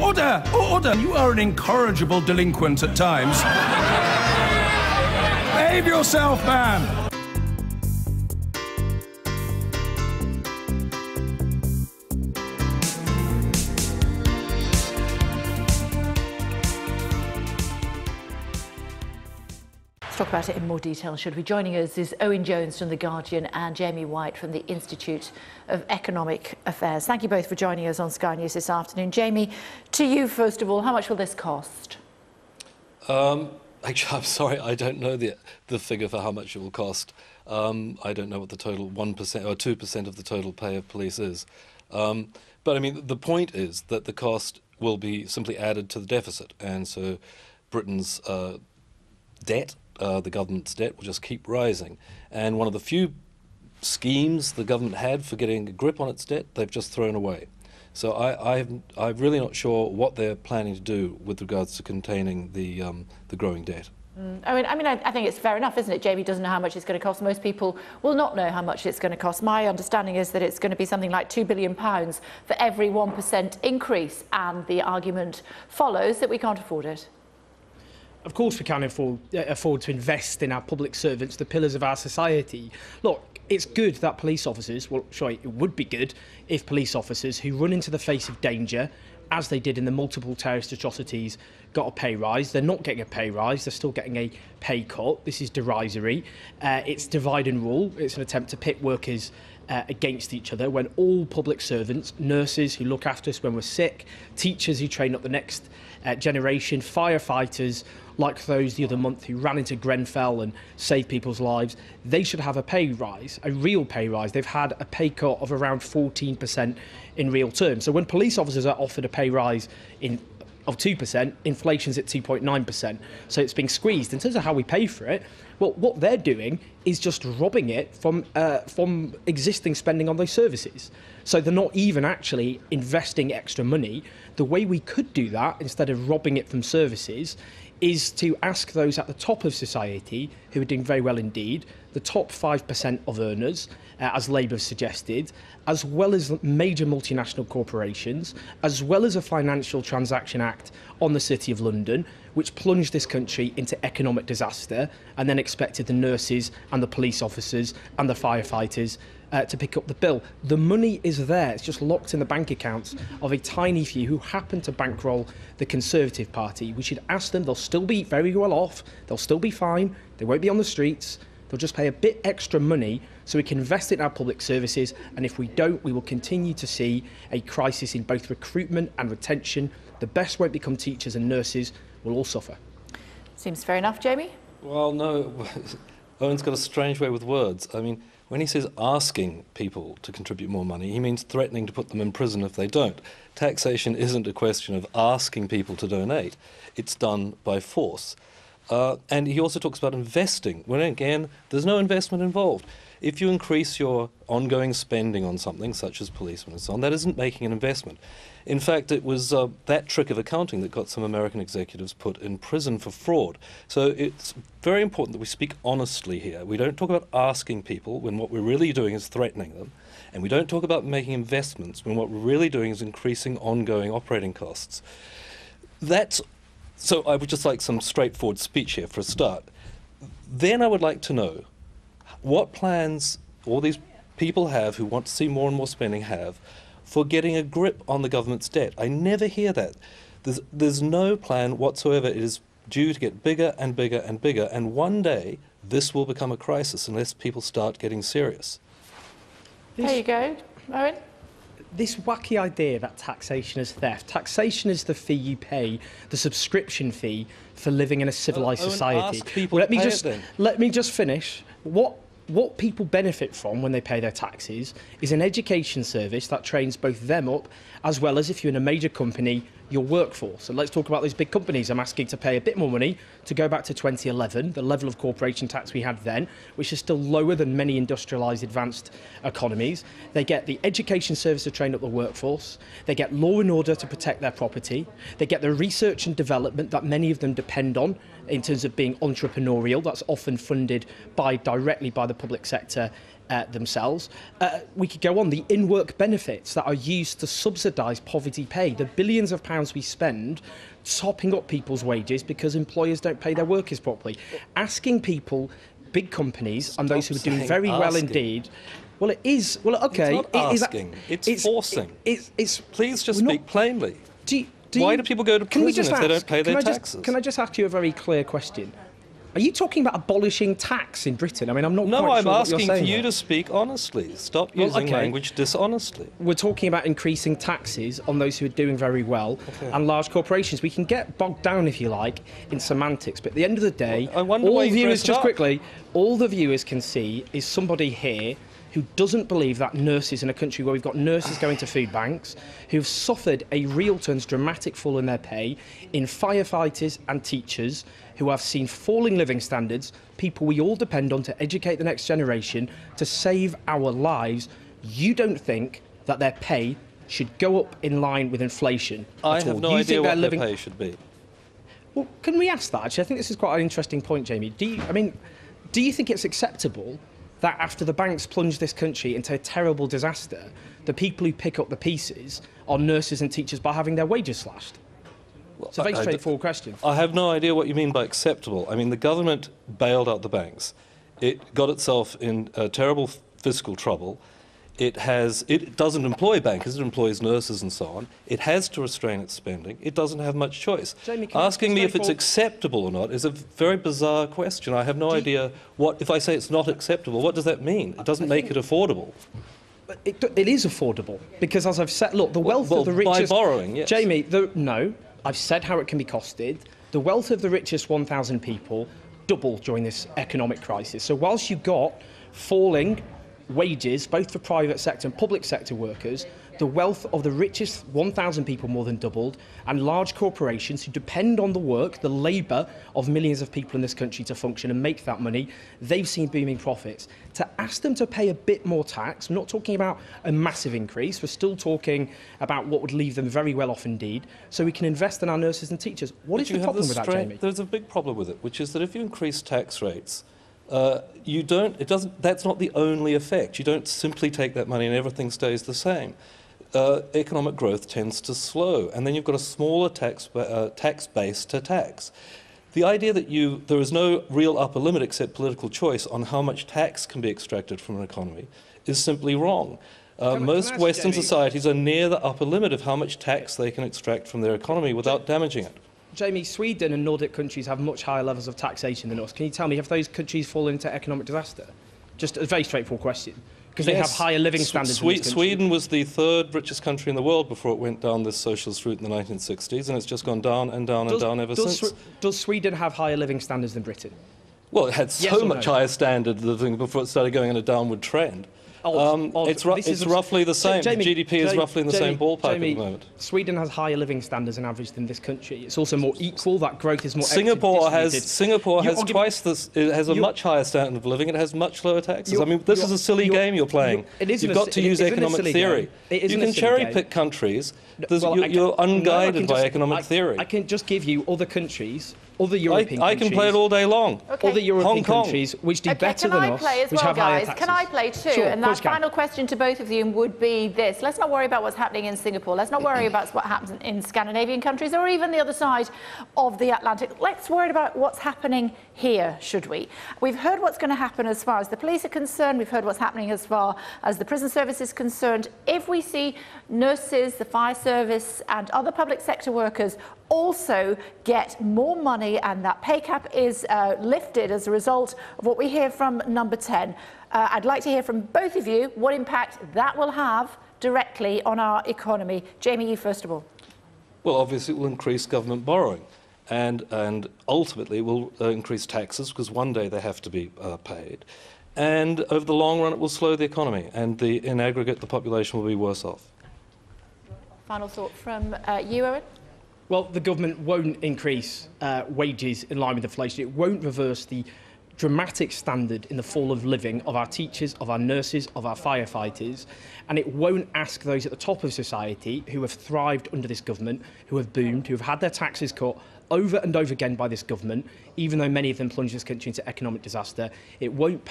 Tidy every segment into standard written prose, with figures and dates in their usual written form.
Order! Order! You are an incorrigible delinquent at times. Behave yourself, man! Let's talk about it in more detail, should we? Joining us is Owen Jones from The Guardian and Jamie White from the Institute of Economic Affairs. Thank you both for joining us on Sky News this afternoon. Jamie, to you first of all, how much will this cost? Actually, I'm sorry, I don't know the figure for how much it will cost. I don't know what the total 1% or 2% of the total pay of police is. But I mean, the point is that the cost will be simply added to the deficit, and so Britain's debt, the government's debt, will just keep rising. And one of the few schemes the government had for getting a grip on its debt, they've just thrown away. So I'm really not sure what they're planning to do with regards to containing the growing debt. I think it's fair enough, isn't it? Jamie doesn't know how much it's going to cost. Most people will not know how much it's going to cost. My understanding is that it's going to be something like £2 billion for every 1% increase, and the argument follows that we can't afford it. Of course we can afford to invest in our public servants, the pillars of our society. Look, it's good that police officers, well, sorry, it would be good if police officers who run into the face of danger, as they did in the multiple terrorist atrocities, got a pay rise. They're not getting a pay rise, they're still getting a pay cut. This is derisory. It's divide and rule. It's an attempt to pit workers against each other when all public servants, nurses who look after us when we're sick, teachers who train up the next generation, firefighters like those the other month who ran into Grenfell and saved people's lives, they should have a pay rise, a real pay rise. They've had a pay cut of around 14% in real terms. So when police officers are offered a pay rise of 2%, inflation's at 2.9%. So it's being squeezed. In terms of how we pay for it, well, what they're doing is just robbing it from existing spending on those services. So they're not even actually investing extra money. The way we could do that, instead of robbing it from services, is to ask those at the top of society, who are doing very well indeed, the top 5% of earners, as Labour suggested, as well as major multinational corporations, as well as a Financial Transaction Act on the City of London, which plunged this country into economic disaster, and then expected the nurses and the police officers and the firefighters to pick up the bill. The money is there, it's just locked in the bank accounts of a tiny few who happen to bankroll the Conservative Party. We should ask them. They'll still be very well off, they'll still be fine, they won't be on the streets, they'll just pay a bit extra money so we can invest it in our public services, and if we don't, we will continue to see a crisis in both recruitment and retention. The best won't become teachers, and nurses will all suffer. Seems fair enough, Jamie? Well, no, Owen's got a strange way with words. I mean, when he says asking people to contribute more money, he means threatening to put them in prison if they don't. Taxation isn't a question of asking people to donate. It's done by force. And he also talks about investing, when again, there's no investment involved. If you increase your ongoing spending on something, such as policemen and so on, that isn't making an investment. In fact, it was that trick of accounting that got some American executives put in prison for fraud. So it's very important that we speak honestly here. We don't talk about asking people when what we're really doing is threatening them. And we don't talk about making investments when what we're really doing is increasing ongoing operating costs. So I would just like some straightforward speech here for a start. Then I would like to know what plans all these people have who want to see more and more spending have for getting a grip on the government's debt. I never hear that. There's no plan whatsoever. It is due to get bigger and bigger and bigger, and one day this will become a crisis unless people start getting serious. There you go, Owen. This wacky idea that taxation is theft. Taxation is the fee you pay, the subscription fee for living in a civilised society. Well, let me just finish. What people benefit from when they pay their taxes is an education service that trains both them up, as well as, if you're in a major company, your workforce. So let's talk about those big companies. I'm asking to pay a bit more money to go back to 2011, the level of corporation tax we had then, which is still lower than many industrialised advanced economies. They get the education service to train up the workforce. They get law and order to protect their property. They get the research and development that many of them depend on in terms of being entrepreneurial. That's often funded directly by the public sector themselves. We could go on. The in-work benefits that are used to subsidise poverty pay, the billions of pounds we spend topping up people's wages because employers don't pay their workers properly. Asking people, big companies, and those who are doing very well indeed. Well, it is. Well, okay. It's not asking. It's forcing. Please just speak plainly. Why do people go to prison if they don't pay their taxes? Can I just ask you a very clear question? Are you talking about abolishing tax in Britain? I mean, I'm not quite sure what you're saying. No, I'm asking for you to speak honestly. Stop using language dishonestly. We're talking about increasing taxes on those who are doing very well and large corporations. We can get bogged down, if you like, in semantics, but at the end of the day, all the viewers can see is somebody here who doesn't believe that nurses in a country where we've got nurses going to food banks, who've suffered a real terms dramatic fall in their pay, in firefighters and teachers, who have seen falling living standards, people we all depend on to educate the next generation, to save our lives. You don't think that their pay should go up in line with inflation at all? I have no idea what their pay should be. Well, can we ask that? Actually, I think this is quite an interesting point, Jamie. Do you think it's acceptable that after the banks plunged this country into a terrible disaster, the people who pick up the pieces are nurses and teachers by having their wages slashed? It's a very straightforward question. I have no idea what you mean by acceptable. I mean, the government bailed out the banks. It got itself in terrible fiscal trouble. It doesn't employ bankers, it employs nurses and so on. It has to restrain its spending. It doesn't have much choice. Jamie, asking me if it's acceptable or not is a very bizarre question. I have no idea if I say it's not acceptable, what does that mean? It doesn't make it affordable. It is affordable, because as I've said, look, the wealth of the richest... By borrowing, yes. Jamie, no, I've said how it can be costed. The wealth of the richest 1,000 people doubled during this economic crisis. So whilst you got falling wages, both for private sector and public sector workers, the wealth of the richest 1,000 people more than doubled, and large corporations who depend on the work, the labour of millions of people in this country to function and make that money, they've seen booming profits. To ask them to pay a bit more tax, I'm not talking about a massive increase, we're still talking about what would leave them very well off indeed, so we can invest in our nurses and teachers. What is the problem with that, Jamie? There's a big problem with it, which is that if you increase tax rates, that's not the only effect. You don't simply take that money and everything stays the same. Economic growth tends to slow, and then you've got a smaller tax base to tax. The idea that there is no real upper limit except political choice on how much tax can be extracted from an economy is simply wrong. Most Western societies are near the upper limit of how much tax they can extract from their economy without damaging it. Jamie, Sweden and Nordic countries have much higher levels of taxation than us. Can you tell me, have those countries fallen into economic disaster? Just a very straightforward question. Because they have higher living standards than this country. Sweden was the third richest country in the world before it went down this socialist route in the 1960s, and it's just gone down and down and down ever since. Does Sweden have higher living standards than Britain? Well, it had so much higher standard before it started going in a downward trend. It's roughly the same. Jamie, the GDP is roughly in the same ballpark at the moment. Sweden has higher living standards on average than this country. It's also more equal. That growth is more. Singapore has twice this. It has a much higher standard of living. It has much lower taxes. I mean, this is a silly game you're playing. You've got to use economic theory. You can cherry pick countries. You're unguided by economic theory. I can just give you other countries. Other European countries. I can play it all day long. Okay. Other European countries which do better than us, which have higher taxes. Can I play too? Sure, and that final question to both of you would be this. Let's not worry about what's happening in Singapore. Let's not worry about what happens in Scandinavian countries or even the other side of the Atlantic. Let's worry about what's happening here, should we? We've heard what's going to happen as far as the police are concerned. We've heard what's happening as far as the prison service is concerned. If we see nurses, the fire service and other public sector workers also get more money and that pay cap is lifted as a result of what we hear from number 10. I'd like to hear from both of you what impact that will have directly on our economy. Jamie, you first of all. Well, obviously it will increase government borrowing and ultimately it will increase taxes because one day they have to be paid. And over the long run it will slow the economy and in aggregate the population will be worse off. Final thought from you, Owen? Well, the government won't increase wages in line with inflation. It won't reverse the dramatic standard in the fall of living of our teachers, of our nurses, of our firefighters, and it won't ask those at the top of society who have thrived under this government, who have boomed, who have had their taxes cut over and over again by this government, even though many of them plunged this country into economic disaster. It won't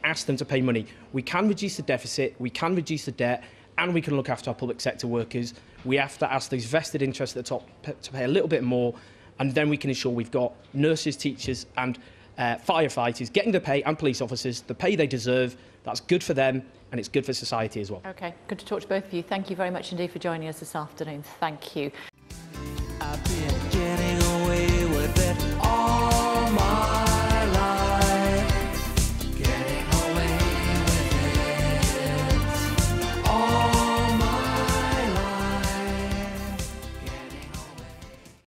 ask them to pay money. We can reduce the deficit, we can reduce the debt, and we can look after our public sector workers. We have to ask those vested interests at the top to pay a little bit more, and then we can ensure we've got nurses, teachers and firefighters getting the pay, and police officers the pay they deserve. That's good for them and it's good for society as well. OK, good to talk to both of you. Thank you very much indeed for joining us this afternoon. Thank you.